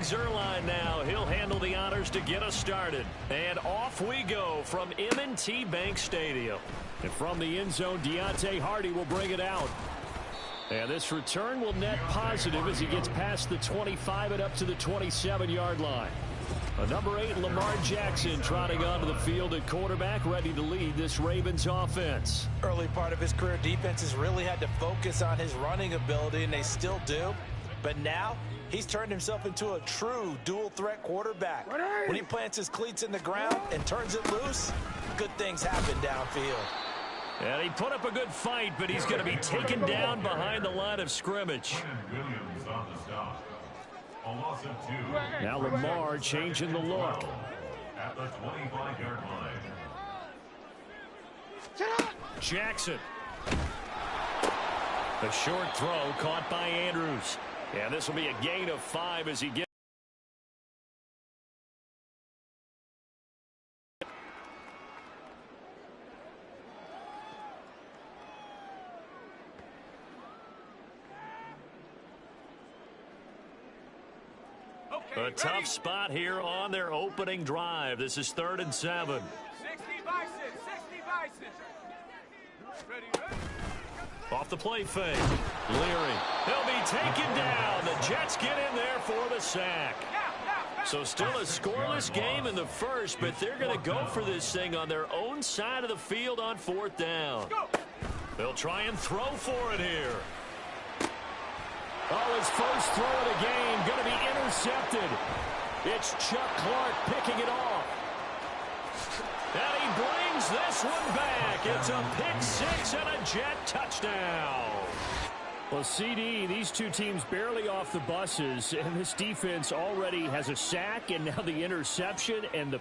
Greg Zuerlein now. He'll handle the honors to get us started. And off we go from M&T Bank Stadium. And from the end zone, Deontay Hardy will bring it out. And this return will net positive as he gets past the 25 and up to the 27-yard line. Number 8, Lamar Jackson, trotting onto the field at quarterback, ready to lead this Ravens offense. Early part of his career, defenses really had to focus on his running ability, and they still do. But now, he's turned himself into a true dual-threat quarterback. When he plants his cleats in the ground and turns it loose, good things happen downfield. And he put up a good fight, but he's going to be taken down behind the line of scrimmage. Now Lamar changing the look. At the 25-yard line. Jackson. A short throw caught by Andrews. And this will be a gain of 5 as he gets. A tough spot here on their opening drive. This is 3rd and 7. 60 Bison. Ready. Off the play fake. Leary. He'll be taken down. The Jets get in there for the sack. So still a scoreless game in the first, but they're going to go for this thing on their own side of the field on 4th down. They'll try and throw for it here. Oh, his first throw of the game going to be intercepted. It's Chuck Clark picking it off. And he brings this one back. It's a pick 6 and a Jet touchdown. Well, CD, these two teams barely off the buses, and this defense already has a sack and now the interception and the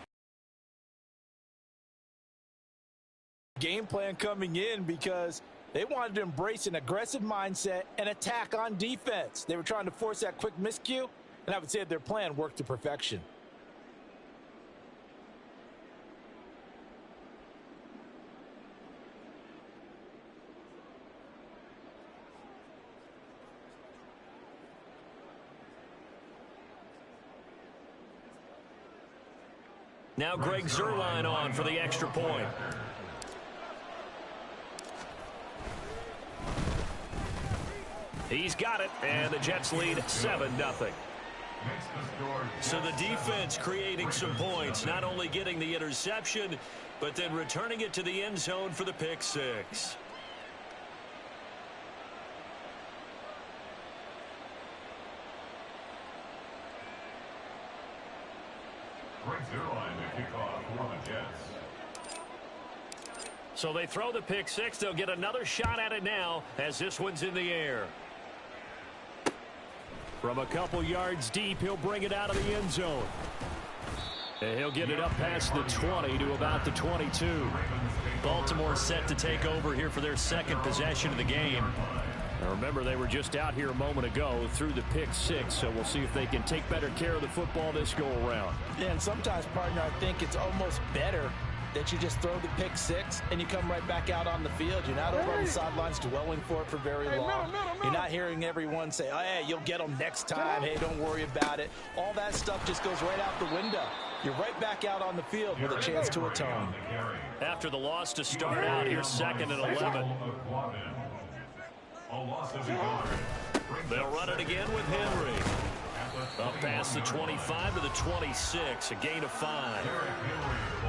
game plan coming in because they wanted to embrace an aggressive mindset and attack on defense. They were trying to force that quick miscue, and I would say their plan worked to perfection. Now Greg Zuerlein on for the extra point. He's got it, and the Jets lead 7-0. So the defense creating some points, not only getting the interception, but then returning it to the end zone for the pick 6. Greg Zuerlein to kick off for the Jets. So they throw the pick 6. They'll get another shot at it now as this one's in the air. From a couple yards deep, he'll bring it out of the end zone. And he'll get it up past the 20 to about the 22. Baltimore set to take over here for their second possession of the game. Now remember, they were just out here a moment ago through the pick 6, so we'll see if they can take better care of the football this go-around. Yeah, and sometimes, partner, I think it's almost better that you just throw the pick 6 and you come right back out on the field. You're not over on the sidelines dwelling for it for very long. You're not hearing everyone say, oh, hey, you'll get them next time. Hey, don't worry about it. All that stuff just goes right out the window. You're right back out on the field with a chance to atone. After the loss to start out, here's 2nd and 11. They'll run it again with Henry. Up past the 25 to the 26, a gain of 5.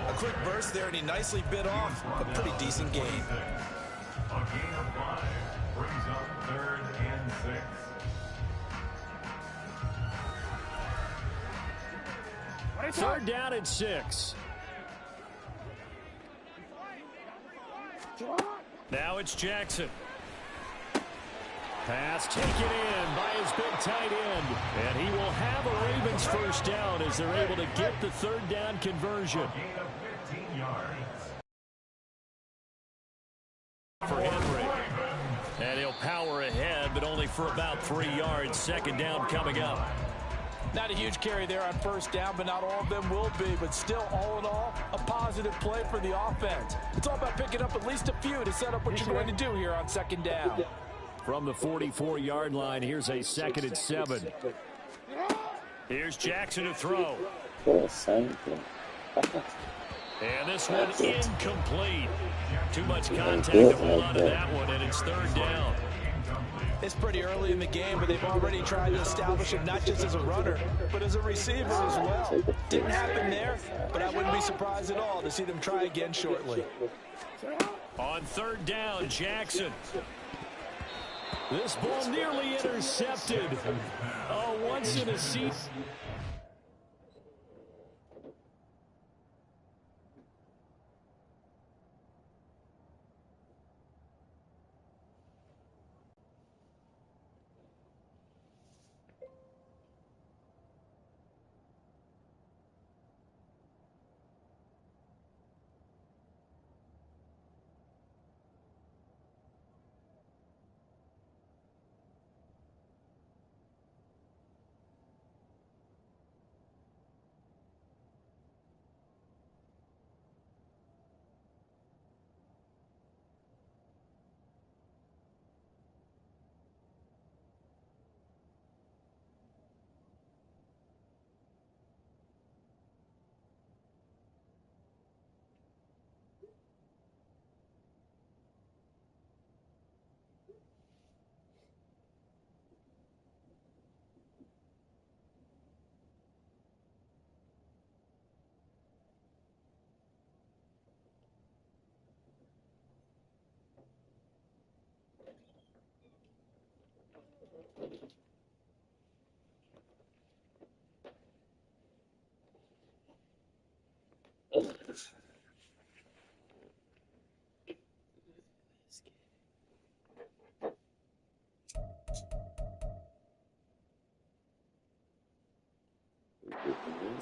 A quick burst there, and he nicely bit off a pretty decent gain. A gain of 5 brings up 3rd and 6. 3rd down and 6. Now it's Jackson. Pass taken in by his big tight end. And he will have a Ravens first down as they're able to get the 3rd down conversion. Gain of 15 yards. For Henry. And he'll power ahead, but only for about 3 yards. 2nd down coming up. Not a huge carry there on 1st down, but not all of them will be. But still, all in all, a positive play for the offense. It's all about picking up at least a few to set up what you're going to do here on 2nd down. From the 44-yard line, here's a 2nd and 7. Here's Jackson to throw. And And this one incomplete. Too much contact to hold on to that one, and it's third down. It's pretty early in the game, but they've already tried to establish him not just as a runner, but as a receiver as well. Didn't happen there, but I wouldn't be surprised at all to see them try again shortly. On third down, Jackson. This ball nearly intercepted. Oh, once in a seat.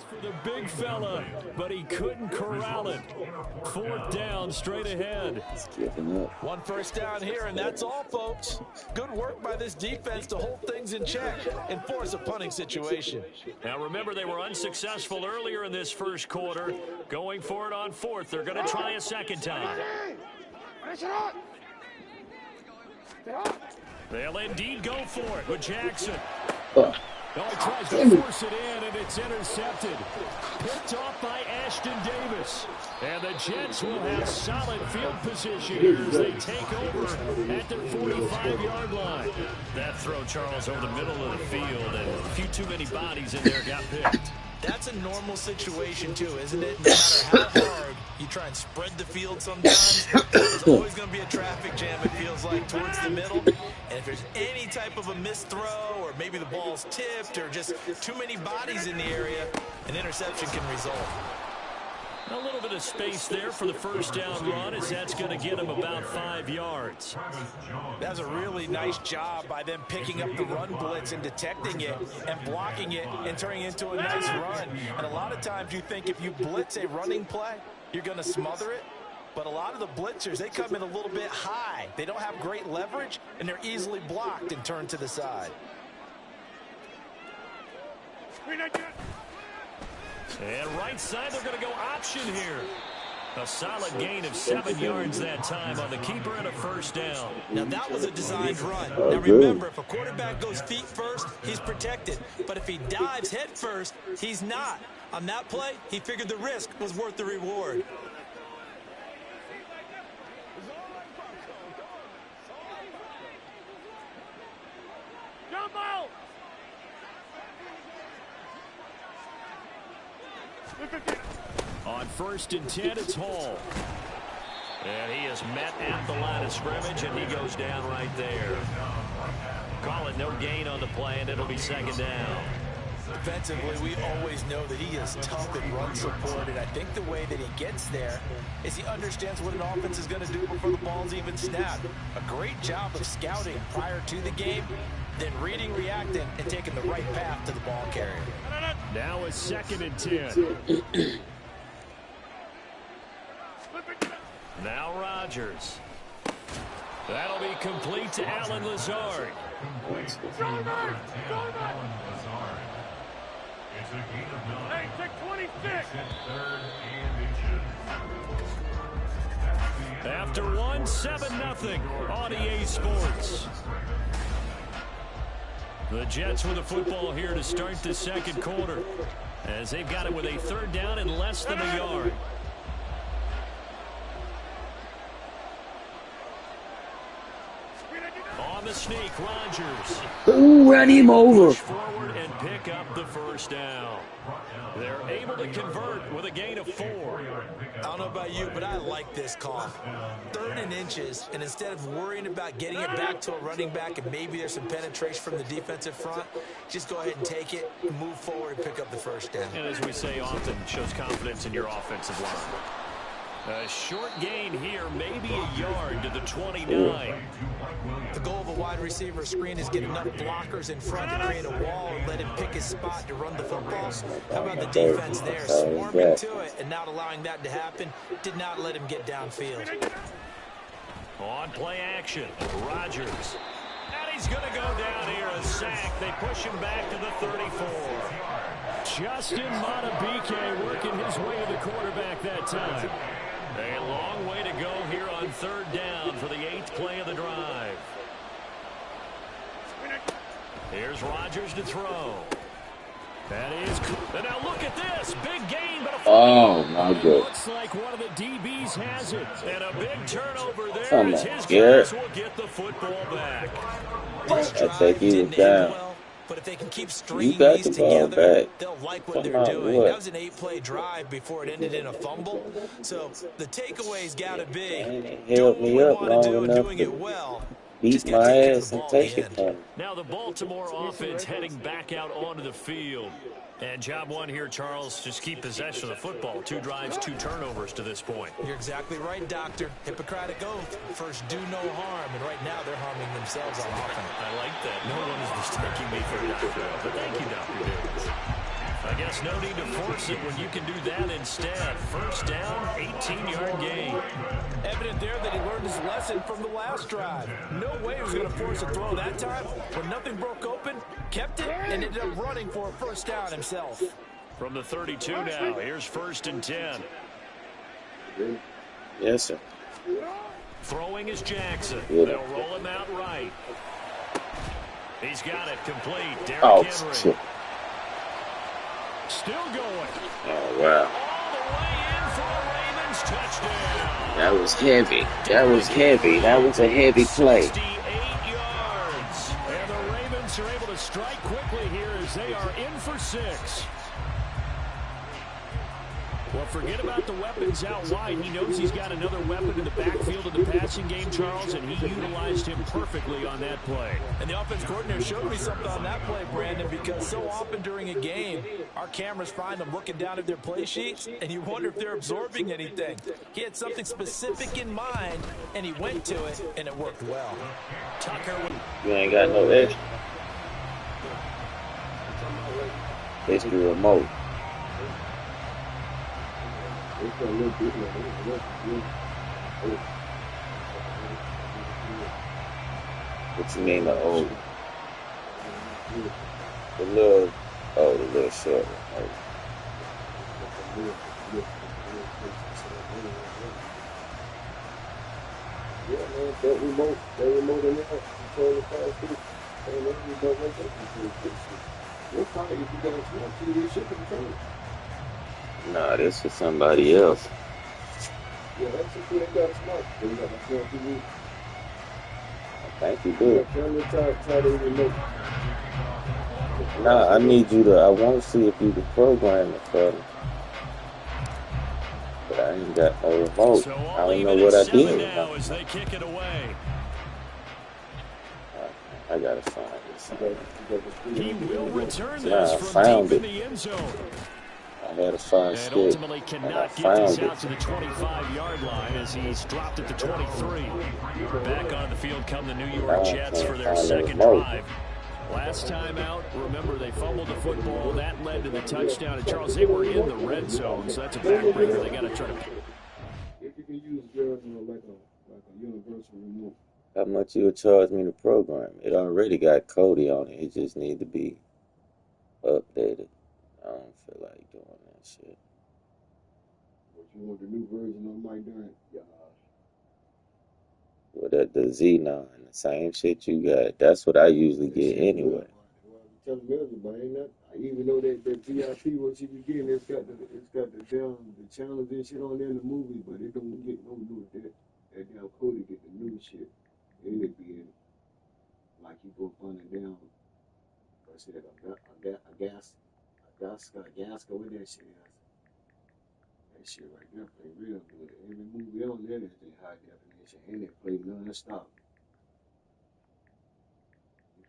For the big fella, but he couldn't corral it. Fourth down, straight ahead. One first down here, and that's all, folks. Good work by this defense to hold things in check and force a punting situation. Now remember, they were unsuccessful earlier in this first quarter. Going for it on fourth. They're going to try a second time. They'll indeed go for it with Jackson. Oh, he tries to force it in, and it's intercepted. Picked off by Ashton Davis. And the Jets will have solid field position here as they take over at their 45-yard line. That throw, Charles, over the middle of the field, and a few too many bodies in there got picked. That's a normal situation, too, isn't it? No matter how hard you try and spread the field sometimes, there's always going to be a traffic jam, it feels like, towards the middle. And if there's any type of a missed throw, or maybe the ball's tipped, or just too many bodies in the area, an interception can result. A little bit of space there for the first down run, as that's going to get him about 5 yards. That was a really nice job by them picking up the run blitz and detecting it and blocking it and turning it into a nice run. And a lot of times you think if you blitz a running play, you're going to smother it. But a lot of the blitzers, they come in a little bit high. They don't have great leverage, and they're easily blocked and turned to the side. And right side, they're going to go option here. A solid gain of 7 yards that time on the keeper and a first down. Now, that was a designed run. Now, remember, if a quarterback goes feet first, he's protected. But if he dives head first, he's not. On that play, he figured the risk was worth the reward. On 1st and 10, it's Hall. And he is met at the line of scrimmage, and he goes down right there. Call it no gain on the play, and it'll be second down. Defensively, we always know that he is tough in run support, and I think the way that he gets there is he understands what an offense is going to do before the ball's even snapped. A great job of scouting prior to the game, then reading, reacting, and taking the right path to the ball carrier. Now it's 2nd and 10. Now Rodgers. That'll be complete to Alan Lazard. Complete to Alan Lazard. It's a gain of 9. Hey, take 26. It's at 3rd and inches. After 1, 7-0 on EA Sports. The Jets with the football here to start the second quarter, as they've got it with a third down and less than a yard. On the sneak, Rodgers. Ooh, run him over. Push forward and pick up the first down. They're able to convert with a gain of 4. I don't know about you, but I like this call. 3rd and inches, and instead of worrying about getting it back to a running back and maybe there's some penetration from the defensive front, just go ahead and take it, move forward, and pick up the first down. And as we say often, shows confidence in your offensive line. A short gain here, maybe a yard to the 29. The goal of a wide receiver screen is get enough blockers in front to create a wall and let him pick his spot to run the football. How about the defense there? Swarming to it and not allowing that to happen. Did not let him get downfield. On play action, Rodgers. And he's going to go down here, a sack. They push him back to the 34. Justin Matabike working his way to the quarterback that time. A long way to go here on 3rd down for the 8th play of the drive. Here's Rodgers to throw. That is, and now look at this, big gain, but my God. Looks like one of the DBs has it, and a big turnover there as his guys will get the football back. I take you down. But if they can keep stringing these together, they'll like what they're doing. That was an 8-play drive before it ended in a fumble. So the takeaway's got to be doing what we want to do and doing it well. Beat my ass and take it from me. Now the Baltimore offense heading back out onto the field. And job one here, Charles, just keep possession of the football. 2 drives, 2 turnovers to this point. You're exactly right, Doctor. Hippocratic oath. First, do no harm. And right now, they're harming themselves on offense. I like that. No one is mistaking me for Dr. But thank you, Dr. Davis. I guess no need to force it when you can do that instead. First down, 18-yard gain. Evident there that he learned his lesson from the last drive. No way he was going to force a throw that time. When nothing broke open, kept it, and ended up running for a first down himself. From the 32 now, here's 1st and 10. Yes, sir. Throwing is Jackson. They'll roll him out right. He's got it complete. Derrick Henry. Shit. Still going. Oh, wow. All the way in for a Ravens touchdown. That was heavy. That was heavy. That was a heavy play. 68 yards. And the Ravens are able to strike quickly here as they are in for 6. Well, forget about the weapons out wide. He knows he's got another weapon in the backfield of the passing game, Charles, and he utilized him perfectly on that play. And the offense coordinator showed me something on that play, Brandon, because so often during a game, our cameras find them looking down at their play sheets, and you wonder if they're absorbing anything. He had something specific in mind, and he went to it, and it worked well. Tucker. You ain't got no extra. It's the remote. What you mean the old? The little short one. Yeah, man, that remote in there, control the fast food. And then you don't wake up and do What time if you got a smart TV, shit control it. Nah, this is somebody else. Yeah, that's if you ain't got a smart. You got a smart TV. I think you do. Turn the try to remote. Nah, I need you to, I want to see if you can program it for me. But I ain't got no remote. So I don't know what I did. Now as they kick it away. I gotta find this. He will return Nah, this I from found deep in it. the end zone. I had to find And stick. ultimately And I cannot get found this it. out to the 25-yard line as he's dropped at the 23. Back on the field come the New York Jets for their second drive. Last time out, remember, they fumbled the football. That led to the touchdown. And, Charles, they were in the red zone, so that's a backbreaker. They got to try to... If you can use girls, like a universal remote. How much you would charge me to program? It already got Cody on it. It just need to be updated. I don't feel like doing that shit. But you want the new version of Mike Durant? Yeah. Well, that the Z9, the same shit you got. That's what I usually get anyway. telling Mills about ain't nothing. Even though that VIP what you be getting, it's got the channels and shit on there in the movie, but it don't get no new with that. That damn Cody get the new shit. And it be in like he go up and down. I said Agaska, what that shit is. That shit right there play real good. Every movie on there is in high definition and it play non-stop.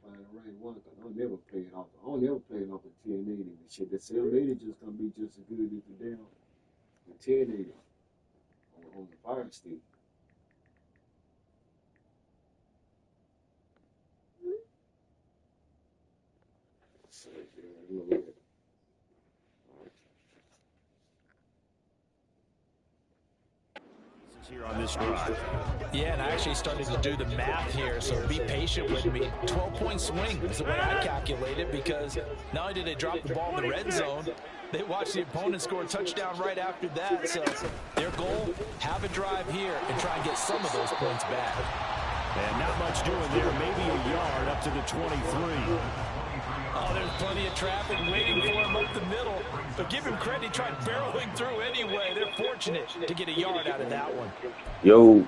Find the right one, cause I'll never play it off. I'll never play it off a 1080 and shit. The 780 just gonna be just as good as the damn 1080 on the Fire Stick. So, yeah, here on this drive. Yeah, and I actually started to do the math here, so be patient with me. 12-point swing is the way I calculate it, because not only did they drop the ball in the red zone, they watched the opponent score a touchdown right after that. So their goal, have a drive here and try and get some of those points back. And not much doing there, maybe a yard up to the 23. Oh, there's plenty of traffic waiting for him up the middle. But give him credit, he tried barreling through anyway. They're fortunate to get a yard out of that one. Yo,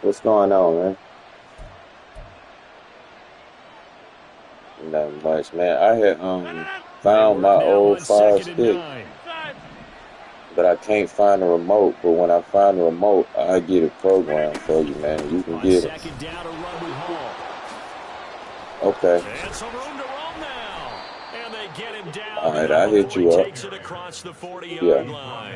what's going on, man? Not much, man. I had found my old Fire Stick, but I can't find the remote. But when I find the remote, I get a program for you, man. You can get it. Second down to run with Hall. Okay. And some room to roam now. And they get him down. All right, I hit you up. Takes it across the 40-yard line.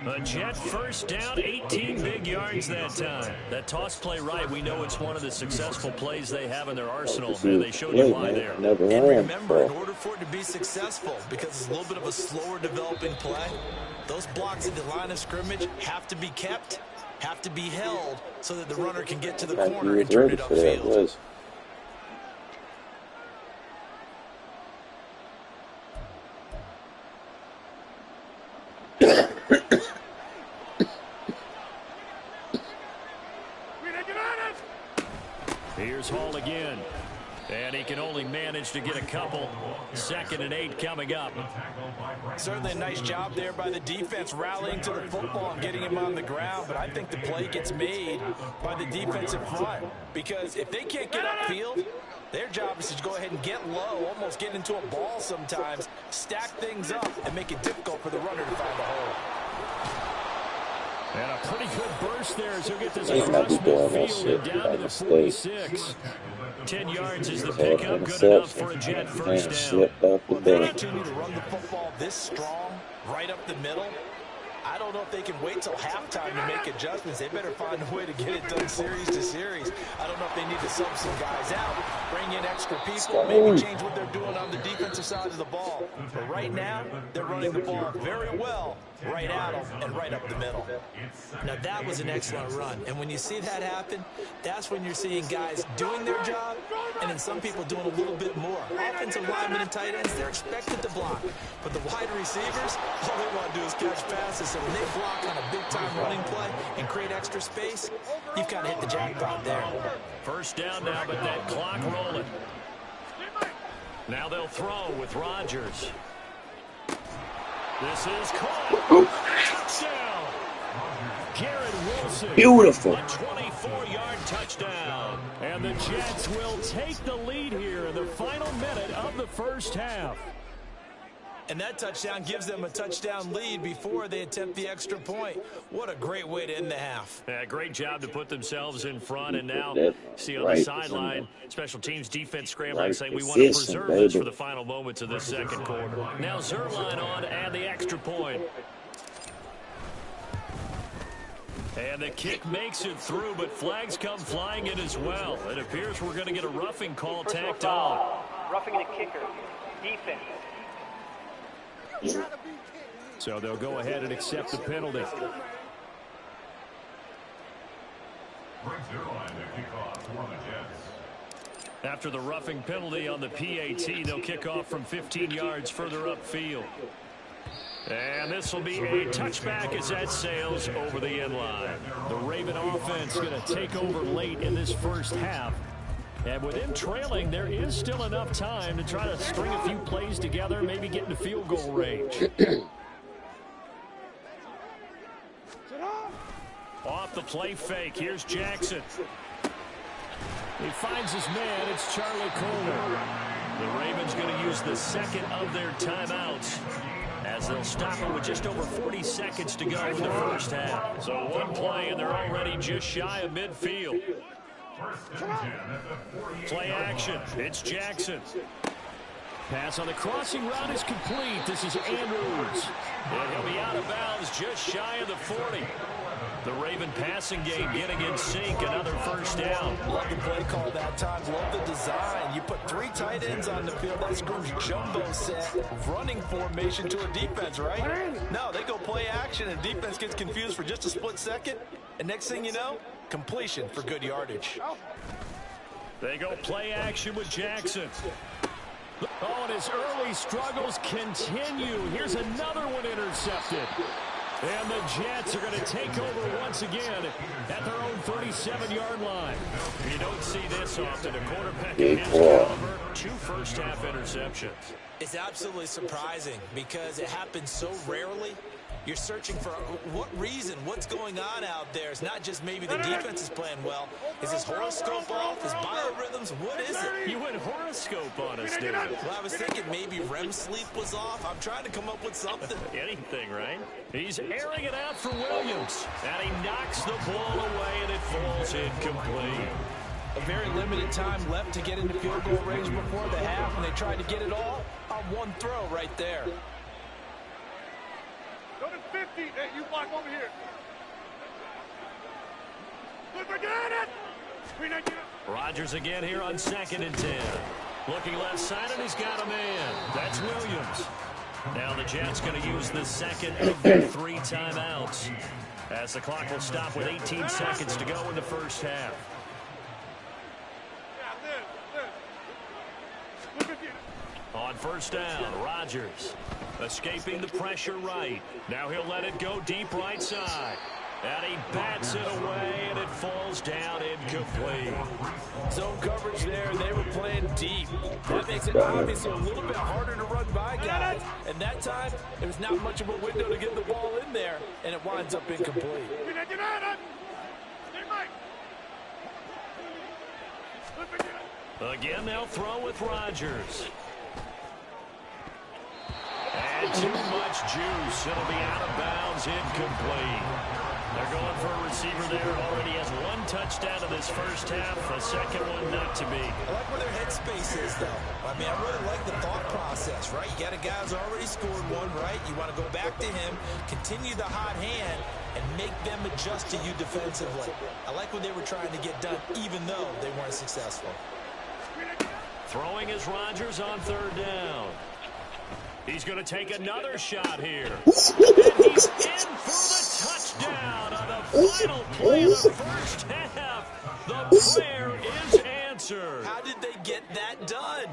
A Jet first down, 18 big yards that time. That toss play right, we know it's one of the successful plays they have in their arsenal, and they showed you why there. Never And ran, remember, in so. order for it to be successful, because it's a little bit of a slower developing play, those blocks at the line of scrimmage have to be kept, have to be held, so that the runner can get to the Like corner you and was turn ready it for that, upfield. was. Here's Hall again. And he can only manage to get a couple. 2nd and 8 coming up. Certainly a nice job there by the defense rallying to the football and getting him on the ground, but I think the play gets made by the defensive front, because if they can't get upfield, their job is to go ahead and get low, almost get into a ball sometimes, stack things up, and make it difficult for the runner to find the hole. And a pretty good burst there as he'll get this They might across be doing that midfield shit and down by to the mistake. 46. 10 yards is the Just had an pickup, good enough for a interception. Jet Man first down. slipped off the Well, if they back. continue to run the football this strong, right up the middle, I don't know if they can wait till halftime to make adjustments. They better find a way to get it done series to series. I don't know if they need to sub some guys out, bring in extra people, maybe change what they're doing on the defensive side of the ball. But right now, they're running the ball very well, right at them and right up the middle. Now, that was an excellent run. And when you see that happen, that's when you're seeing guys doing their job and then some people doing a little bit more. Offensive linemen and tight ends, they're expected to block. But the wide receivers, all they want to do is catch passes. So when they block on a big-time running play and create extra space, you've kind of hit the jackpot there. First down now, but that clock rolling. Now they'll throw with Rodgers. This is caught. Touchdown. Garrett Wilson. Beautiful. A 24-yard touchdown. And the Jets will take the lead here in the final minute of the first half. And that touchdown gives them a touchdown lead before they attempt the extra point. What a great way to end the half. Yeah, great job to put themselves in front. And now, see on the Right sideline, special teams defense scrambling, right saying we want to position, preserve this baby. for the final moments of this second quarter. Now Zerline on and the extra point. And the kick makes it through, but flags come flying in as well. It appears we're going to get a roughing call tacked on. Roughing the kicker. Defense. So they'll go ahead and accept the penalty. Brings their line to kick off for the Jets. After the roughing penalty on the PAT, they'll kick off from 15 yards further upfield. And this will be a touchback as that sails over the end line. The Raven offense going to take over late in this first half. And with him trailing, there is still enough time to try to string a few plays together, maybe get into field goal range. Off the play fake, here's Jackson. He finds his man, it's Charlie Coleman. The Ravens going to use the second of their timeouts as they'll stop it with just over 40 seconds to go in the first half. So one play, and they're already just shy of midfield. Play action, it's Jackson. Pass on the crossing route is complete. This is Andrews. And he'll be out of bounds just shy of the 40. The Raven passing game getting in sync, another first down. Love the play call that time. Love the design. You put 3 tight ends on the field. That screams jumbo set, running formation to a defense, right? No, they go play action, and defense gets confused for just a split second. And next thing you know, completion for good yardage. They go play action with Jackson. Oh, and his early struggles continue. Here's another one intercepted. And the Jets are going to take over once again at their own 37-yard line. You don't see this often. A quarterback of his caliber, 2 first-half interceptions. It's absolutely surprising because it happens so rarely. You're searching for what reason, what's going on out there. It's not just maybe the defense is playing well. Is his horoscope off? His biorhythms? What is it? You went horoscope on us, David. Well, I was thinking maybe REM sleep was off. I'm trying to come up with something. Anything, right? He's airing it out for Williams. And he knocks the ball away, and it falls incomplete. A very limited time left to get into field goal range before the half, and they tried to get it all on one throw right there. Go to 50. Hey, you block over here. Look, we're doing it. Rodgers again here on 2nd and 10. Looking left side, and he's got a man. That's Williams. Now the Jets going to use the second of their 3 timeouts as the clock will stop with 18 seconds to go in the first half. On first down, Rodgers escaping the pressure right. Now he'll let it go deep right side. And he bats it away, and it falls down incomplete. Zone coverage there. They were playing deep. That makes it obviously a little bit harder to run by guys. And that time, there was not much of a window to get the ball in there, and it winds up incomplete. Again, they'll throw with Rodgers. And too much juice. It'll be out of bounds, incomplete. They're going for a receiver there. Already has 1 touchdown in this first half. A second one not to be. I like where their headspace is, though. I mean, I really like the thought process, right? You got a guy who's already scored 1, right? You want to go back to him, continue the hot hand, and make them adjust to you defensively. I like what they were trying to get done, even though they weren't successful. Throwing is Rodgers on 3rd down. He's going to take another shot here. And he's in for the touchdown on the final play of the first half. The prayer is answered. How did they get that done?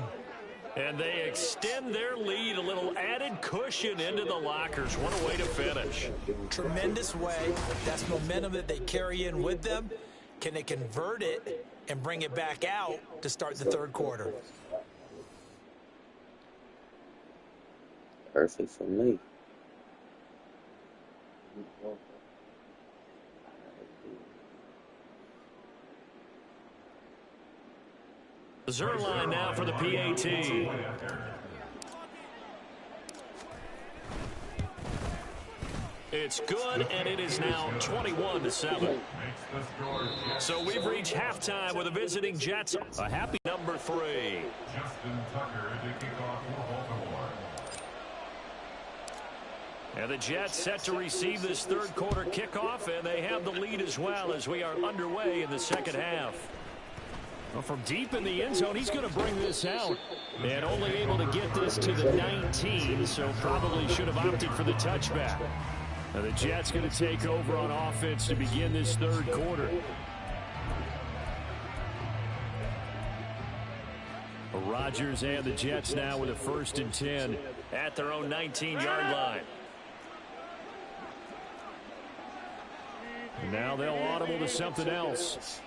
And they extend their lead, a little added cushion into the lockers. What a way to finish. Tremendous way. That's momentum that they carry in with them. Can they convert it and bring it back out to start the 3rd quarter? Perfect for me. Zerline now for the PAT. It's good, and it is now 21-7. So we've reached halftime with the visiting Jets. A happy number 3. Justin Tucker to kick off for Baltimore. And the Jets set to receive this 3rd quarter kickoff, and they have the lead as well as we are underway in the second half. Well, from deep in the end zone, he's going to bring this out. And only able to get this to the 19, so probably should have opted for the touchback. Now the Jets going to take over on offense to begin this 3rd quarter. Rodgers and the Jets now with a 1st and 10 at their own 19-yard line. Now they'll audible to something else.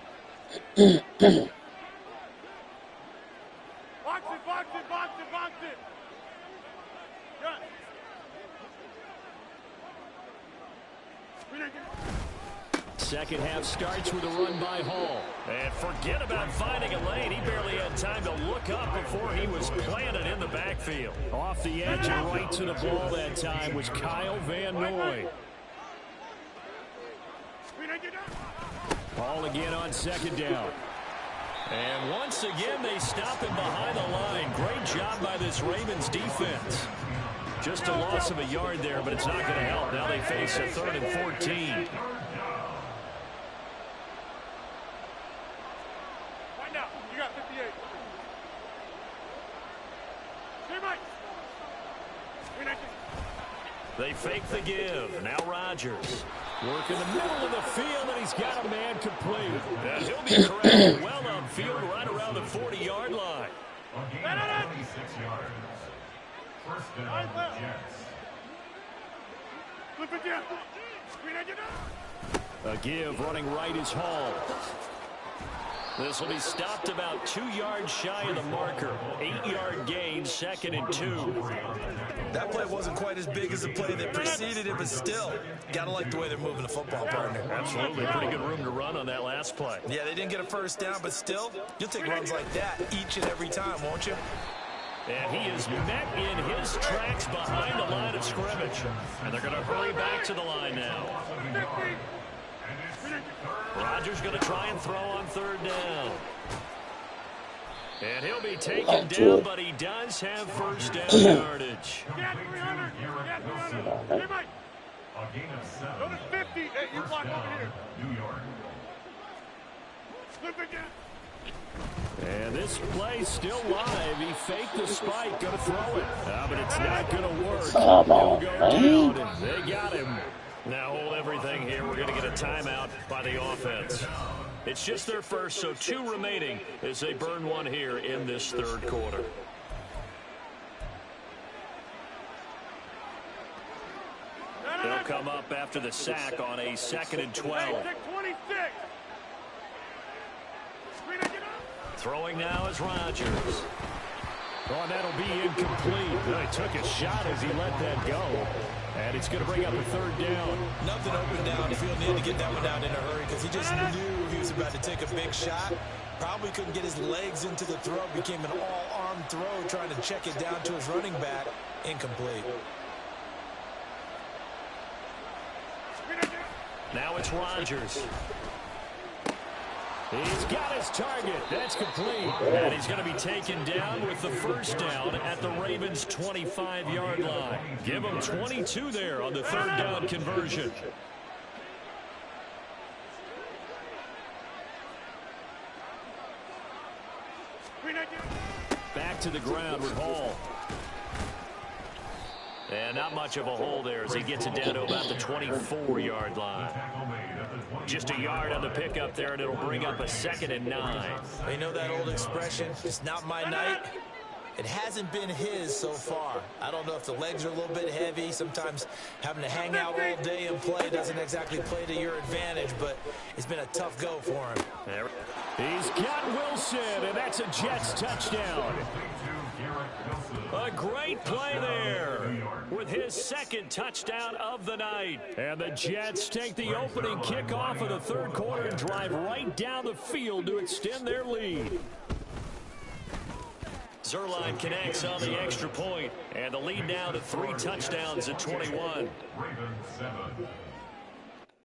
second half starts with a run by Hall. And forget about finding a lane. He barely had time to look up before he was planted in the backfield. Off the edge and right to the ball that time was Kyle Van Noy. Hall again on second down. And once again, they stop him behind the line. Great job by this Ravens defense. Just a loss of a yard there, but it's not going to help. Now they face a 3rd and 14. Right now, you got 58. Hey, Mike. They fake the give. Now Rodgers. Work in the middle of the field, and he's got a man complete. And he'll be corralled well upfield right around the 40-yard line. A gain of 26 yards. First down, Jets. Flip it down. A give running right is Hall. This will be stopped about 2 yards shy of the marker. 8-yard gain, 2nd and 2. That play wasn't quite as big as the play that preceded it, but still, gotta like the way they're moving the football, partner. Absolutely. Pretty good room to run on that last play. Yeah, they didn't get a first down, but still, you'll take runs like that each and every time, won't you? And he is met in his tracks behind the line of scrimmage. And they're going to hurry back to the line now. Rodgers going to try and throw on 3rd down. And he'll be taken down, but he does have first down yardage. Get 300. Get 300. Hey, Mike. A gain of 7. Go to 50. Hey, you block over here. New York. Flip it down. And this play still live. He faked the spike, going to throw it. But it's not going to work. He'll go down, and they got him. Now hold everything here. We're going to get a timeout by the offense. It's just their first, so 2 remaining as they burn one here in this 3rd quarter. They'll come up after the sack on a 2nd and 12. Throwing now is Rodgers. Oh, and that'll be incomplete. He took a shot as he let that go. And it's going to bring up a 3rd down. Nothing open down the field. Needed to get that one down in a hurry because he just knew he was about to take a big shot. Probably couldn't get his legs into the throw. Became an all-arm throw trying to check it down to his running back. Incomplete. Now it's Rodgers. He's got his target. That's complete. And he's going to be taken down with the first down at the Ravens' 25-yard line. Give him 22 there on the 3rd down conversion. Back to the ground with Hall. And not much of a hole there as he gets it down to about the 24-yard line. Just a yard on the pickup there, and it'll bring up a 2nd and 9. You know that old expression, it's not my night? It hasn't been his so far. I don't know if the legs are a little bit heavy. Sometimes having to hang out all day and play doesn't exactly play to your advantage, but it's been a tough go for him. He's got Wilson, and that's a Jets touchdown. A great play there with his 2nd touchdown of the night. And the Jets take the opening kickoff of the 3rd quarter and drive right down the field to extend their lead. Zerline connects on the extra point, and the lead now to 3 touchdowns at 21. Ravens 7.